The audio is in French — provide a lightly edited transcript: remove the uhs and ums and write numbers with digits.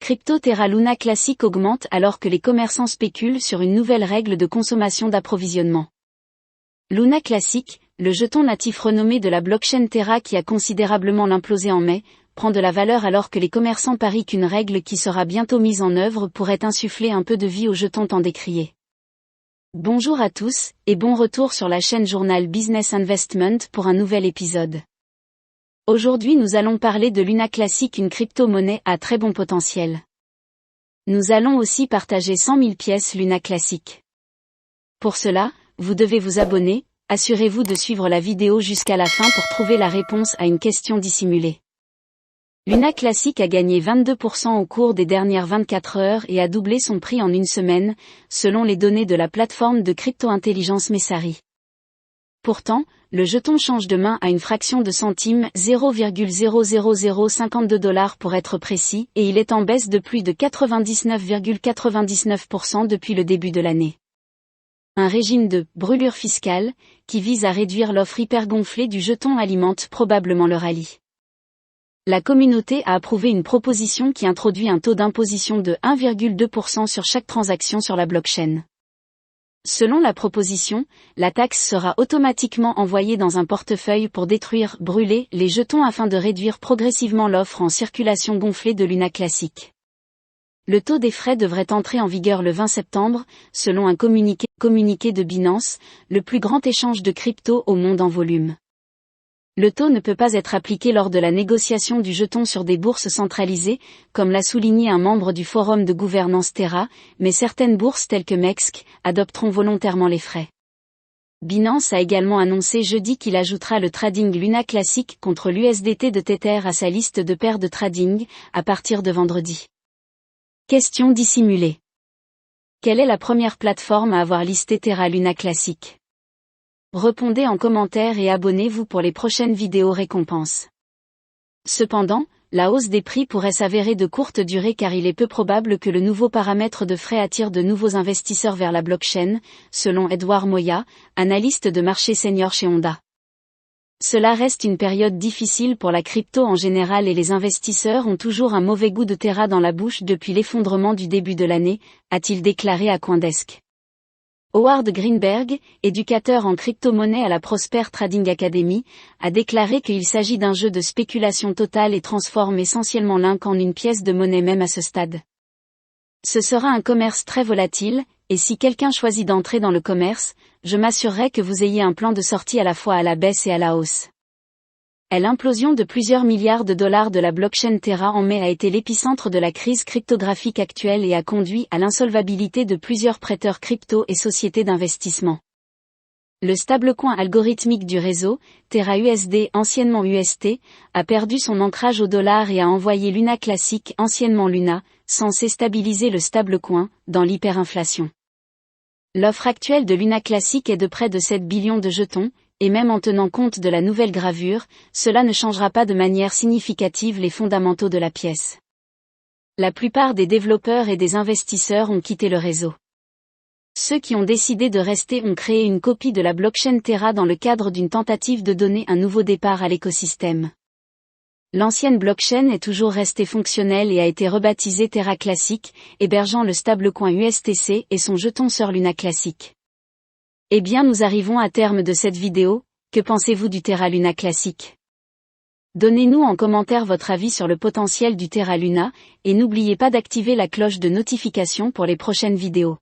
Crypto Terra Luna Classic augmente alors que les commerçants spéculent sur une nouvelle règle de consommation d'approvisionnement. Luna Classic, le jeton natif renommé de la blockchain Terra qui a considérablement implosé en mai, prend de la valeur alors que les commerçants parient qu'une règle qui sera bientôt mise en œuvre pourrait insuffler un peu de vie au jeton tant décrié. Bonjour à tous, et bon retour sur la chaîne Journal Business Investment pour un nouvel épisode. Aujourd'hui nous allons parler de Luna Classic, une crypto-monnaie à très bon potentiel. Nous allons aussi partager 100 000 pièces Luna Classic. Pour cela, vous devez vous abonner, assurez-vous de suivre la vidéo jusqu'à la fin pour trouver la réponse à une question dissimulée. Luna Classic a gagné 22% au cours des dernières 24 heures et a doublé son prix en une semaine, selon les données de la plateforme de crypto-intelligence Messari. Pourtant, le jeton change de main à une fraction de centime, 0,00052 $ pour être précis, et il est en baisse de plus de 99,99% depuis le début de l'année. Un régime de « brûlure fiscale » qui vise à réduire l'offre hypergonflée du jeton alimente probablement le rallye. La communauté a approuvé une proposition qui introduit un taux d'imposition de 1,2% sur chaque transaction sur la blockchain. Selon la proposition, la taxe sera automatiquement envoyée dans un portefeuille pour détruire, brûler, les jetons afin de réduire progressivement l'offre en circulation gonflée de Luna Classic. Le taux des frais devrait entrer en vigueur le 20 septembre, selon un communiqué de Binance, le plus grand échange de crypto au monde en volume. Le taux ne peut pas être appliqué lors de la négociation du jeton sur des bourses centralisées, comme l'a souligné un membre du forum de gouvernance Terra, mais certaines bourses telles que MEXC adopteront volontairement les frais. Binance a également annoncé jeudi qu'il ajoutera le trading Luna Classic contre l'USDT de Tether à sa liste de paires de trading, à partir de vendredi. Question dissimulée. Quelle est la première plateforme à avoir listé Terra Luna Classic ? Répondez en commentaire et abonnez-vous pour les prochaines vidéos récompenses. Cependant, la hausse des prix pourrait s'avérer de courte durée car il est peu probable que le nouveau paramètre de frais attire de nouveaux investisseurs vers la blockchain, selon Edouard Moya, analyste de marché senior chez Honda. Cela reste une période difficile pour la crypto en général et les investisseurs ont toujours un mauvais goût de Terra dans la bouche depuis l'effondrement du début de l'année, a-t-il déclaré à CoinDesk. Howard Greenberg, éducateur en crypto-monnaie à la Prosper Trading Academy, a déclaré qu'il s'agit d'un jeu de spéculation totale et transforme essentiellement Link en une pièce de monnaie même à ce stade. Ce sera un commerce très volatile, et si quelqu'un choisit d'entrer dans le commerce, je m'assurerai que vous ayez un plan de sortie à la fois à la baisse et à la hausse. L'implosion de plusieurs milliards de dollars de la blockchain Terra en mai a été l'épicentre de la crise cryptographique actuelle et a conduit à l'insolvabilité de plusieurs prêteurs crypto et sociétés d'investissement. Le stablecoin algorithmique du réseau, Terra USD anciennement UST, a perdu son ancrage au dollar et a envoyé Luna Classic anciennement Luna, censé stabiliser le stablecoin, dans l'hyperinflation. L'offre actuelle de Luna Classic est de près de 7 billions de jetons, et même en tenant compte de la nouvelle gravure, cela ne changera pas de manière significative les fondamentaux de la pièce. La plupart des développeurs et des investisseurs ont quitté le réseau. Ceux qui ont décidé de rester ont créé une copie de la blockchain Terra dans le cadre d'une tentative de donner un nouveau départ à l'écosystème. L'ancienne blockchain est toujours restée fonctionnelle et a été rebaptisée Terra Classic, hébergeant le stablecoin USTC et son jeton sœur Luna Classic. Eh bien nous arrivons à terme de cette vidéo, que pensez-vous du Terra Luna Classic ? Donnez-nous en commentaire votre avis sur le potentiel du Terra Luna, et n'oubliez pas d'activer la cloche de notification pour les prochaines vidéos.